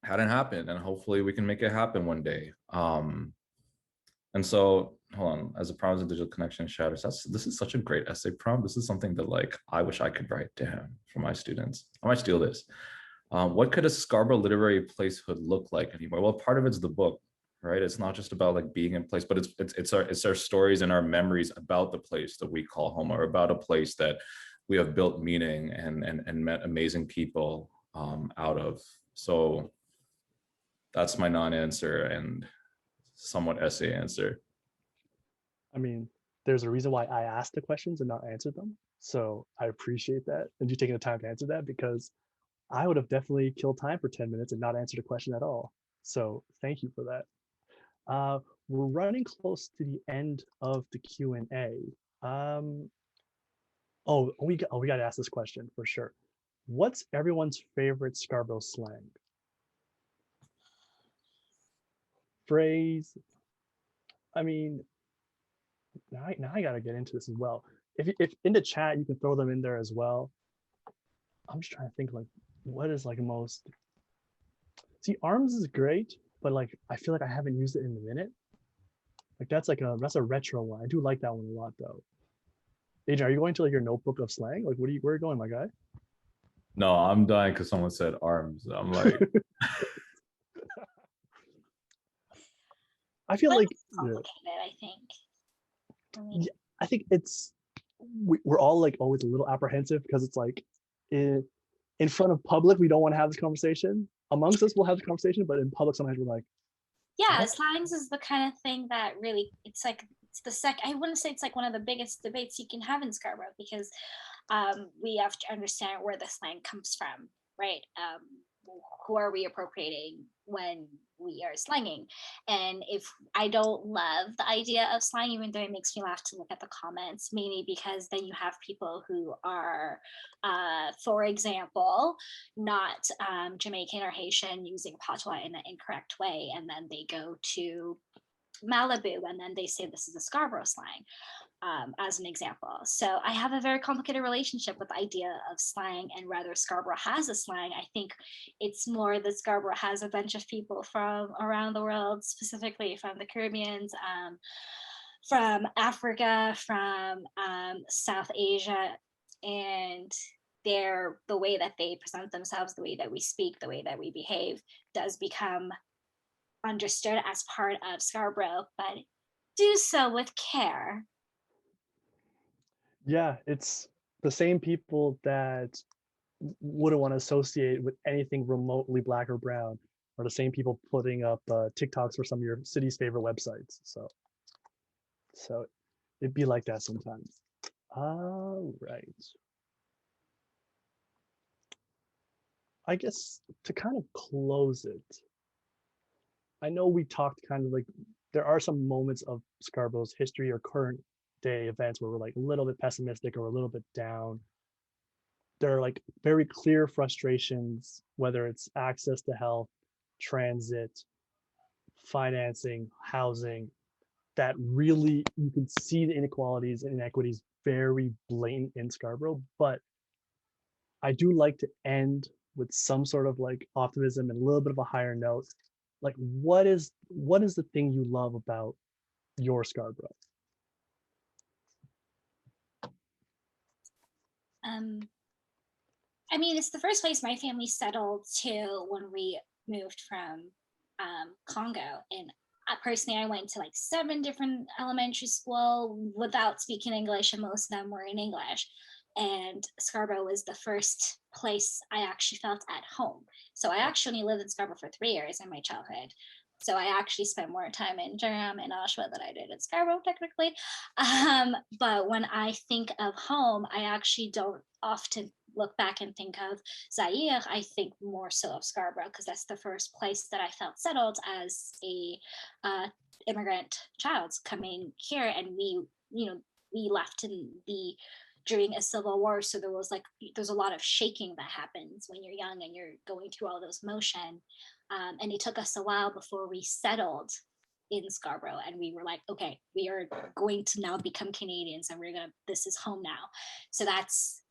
hadn't happened, and hopefully we can make it happen one day. And so, hold on, as a prompt of digital connection shatters, this is such a great essay prompt. This is something that, like, I wish I could write down for my students. I might steal this. What could a Scarborough literary placehood look like anymore? Well, part of it's the book, right? It's not just about like being in place, but it's our stories and our memories about the place that we call home, or about a place that we have built meaning and met amazing people out of. So that's my non-answer and somewhat essay answer. I mean, there's a reason why I asked the questions and not answered them. So I appreciate that. And you taking the time to answer that, because I would have definitely killed time for 10 minutes and not answered a question at all. So thank you for that. We're running close to the end of the Q&A. We got to ask this question for sure. What's everyone's favorite Scarborough slang? Phrase? I mean, now I got to get into this as well. If in the chat, you can throw them in there as well. I'm just trying to think, like, what is like most, see, arms is great, but like I feel like I haven't used it in a minute. Like that's a retro one. I do like that one a lot though. Adrian, are you going to like your notebook of slang? Like where are you going, my guy? No, I'm dying because someone said arms. I'm like, I feel like complicated, I think. Yeah, I think we're all like always a little apprehensive because it's like in front of public, we don't want to have this conversation. Amongst us, we'll have the conversation, but in public, sometimes we're like, yeah, slangs is the kind of thing that really, it's like, I wouldn't say it's like one of the biggest debates you can have in Scarborough, because we have to understand where the slang comes from, right? Who are we appropriating when we are slanging? And if I don't love the idea of slang, even though it makes me laugh to look at the comments, mainly because then you have people who are, for example, not Jamaican or Haitian, using patois in an incorrect way, and then they go to Malibu and then they say this is a Scarborough slang. As an example. So I have a very complicated relationship with the idea of slang, and rather Scarborough has a slang. I think it's more that Scarborough has a bunch of people from around the world, specifically from the Caribbeans, from Africa, from South Asia, and the way that they present themselves, the way that we speak, the way that we behave does become understood as part of Scarborough, but do so with care. Yeah, it's the same people that wouldn't want to associate with anything remotely black or brown are the same people putting up TikToks for some of your city's favorite websites. So it'd be like that sometimes. All right. I guess to kind of close it, I know we talked kind of like, there are some moments of Scarborough's history or current day events where we're like a little bit pessimistic or a little bit down. There are like very clear frustrations, whether it's access to health, transit, financing, housing, that really you can see the inequalities and inequities very blatant in Scarborough. But I do like to end with some sort of like optimism and a little bit of a higher note. Like what is the thing you love about your Scarborough? I mean, it's the first place my family settled to when we moved from Congo. And personally, I went to like 7 different elementary school without speaking English, and most of them were in English. And Scarborough was the first place I actually felt at home. So I actually lived in Scarborough for 3 years in my childhood. So I actually spent more time in Durham and Oshawa than I did in Scarborough, technically. But when I think of home, I actually don't often look back and think of Zaire. I think more so of Scarborough, because that's the first place that I felt settled as a immigrant child coming here. And we left during a civil war, so there's a lot of shaking that happens when you're young and you're going through all those motion, and it took us a while before we settled in Scarborough, and we were like, okay, we are going to now become Canadians, and this is home now. So that's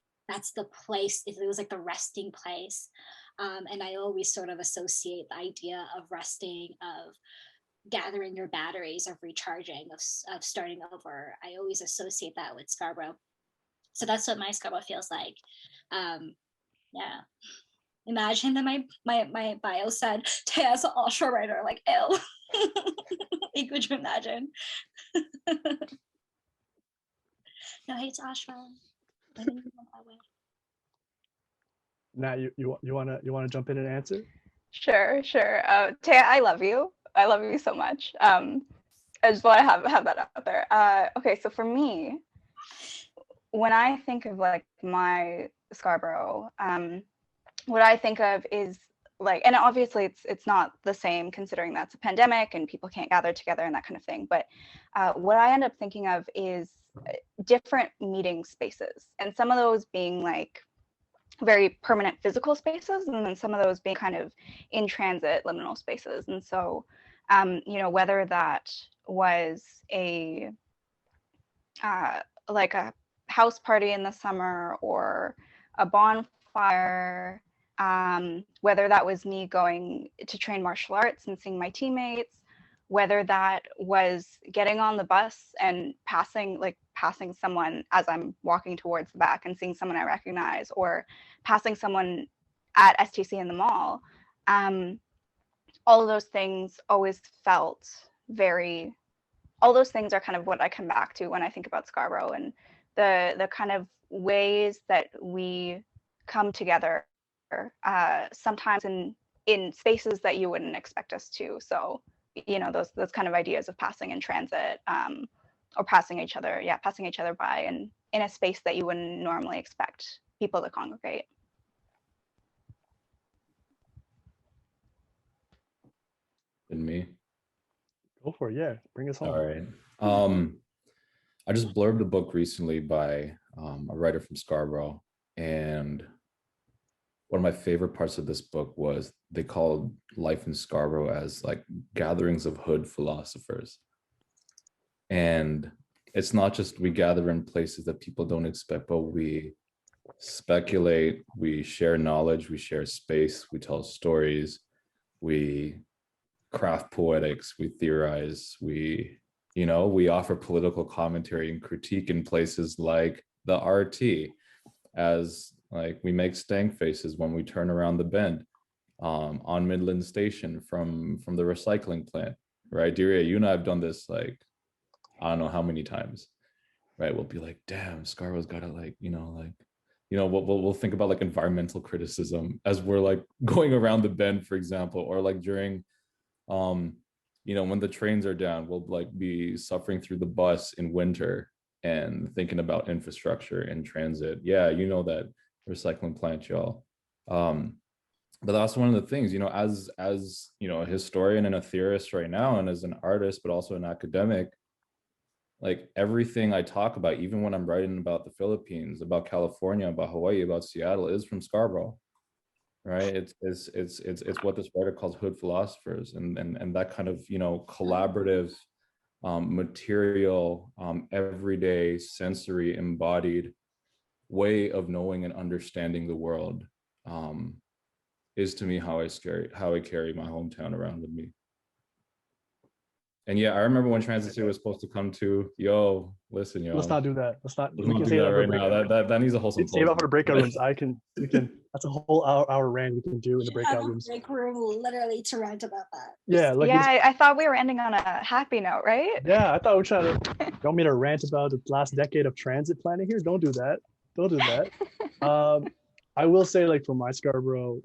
the place. It was like the resting place, and I always sort of associate the idea of resting, of gathering your batteries, of recharging, of starting over. I always associate that with Scarborough. So that's what my Scarborough feels like. Yeah. Imagine that my bio said Téa is an offshore writer. Like, ew. Like, could you imagine? No hate to Oshawa. I think we went that way. Nat, you wanna jump in and answer? Sure. Téa, I love you. I love you so much. I just want to have that out there. Okay, so for me, when I think of like my Scarborough, what I think of is like, and obviously it's not the same considering that's a pandemic and people can't gather together and that kind of thing. But what I end up thinking of is different meeting spaces, and some of those being like very permanent physical spaces, and then some of those being kind of in transit liminal spaces. And so, whether that was like a house party in the summer or a bonfire, whether that was me going to train martial arts and seeing my teammates, whether that was getting on the bus and passing someone as I'm walking towards the back and seeing someone I recognize, or passing someone at STC in the mall. All of those things always felt all those things are kind of what I come back to when I think about Scarborough, and the kind of ways that we come together, sometimes in spaces that you wouldn't expect us to. So, those kind of ideas of passing in transit, or passing each other by, and in a space that you wouldn't normally expect people to congregate. And me. Go for it. Yeah, bring us home. All right. I just blurbed a book recently by a writer from Scarborough, and one of my favorite parts of this book was they called life in Scarborough as like gatherings of hood philosophers. And it's not just we gather in places that people don't expect, but we speculate, we share knowledge, we share space, we tell stories, we craft poetics, we theorize, we offer political commentary and critique in places like the RT, as like we make stank faces when we turn around the bend on Midland Station from the recycling plant, right? Diriye, you and I have done this like, I don't know how many times, right? We'll be like, damn, Scarborough's got to we'll think about like environmental criticism as we're like going around the bend, for example, or like during, when the trains are down, we'll like be suffering through the bus in winter and thinking about infrastructure and transit. Yeah, that recycling plant, y'all. But that's one of the things, as a historian and a theorist right now, and as an artist, but also an academic, like everything I talk about, even when I'm writing about the Philippines, about California, about Hawaii, about Seattle, is from Scarborough, right? It's what this writer calls hood philosophers, and that kind of collaborative, material, everyday, sensory, embodied way of knowing and understanding the world, is to me how I carry my hometown around with me. And yeah, I remember when Transit City was supposed to come to, listen, Let's not do that. Let's not do that right now. That needs a wholesome save up for the breakout rooms. We can. That's a whole hour rant we can do in the breakout rooms. Break room literally to rant about that. Yeah, I thought we were ending on a happy note, right? Yeah, I thought we were trying to. You want me to rant about the last decade of transit planning here? Don't do that. Don't do that. I will say, like, for my Scarborough,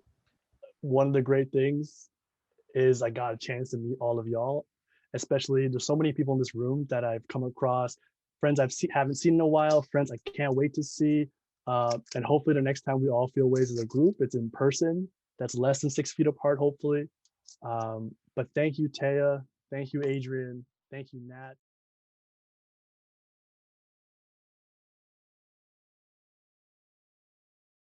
one of the great things is I got a chance to meet all of y'all. Especially, there's so many people in this room that I've come across, friends haven't seen in a while, friends I can't wait to see. And hopefully the next time we all feel ways as a group, it's in person. That's less than 6 feet apart, hopefully. But thank you, Téa. Thank you, Adrian. Thank you, Nat.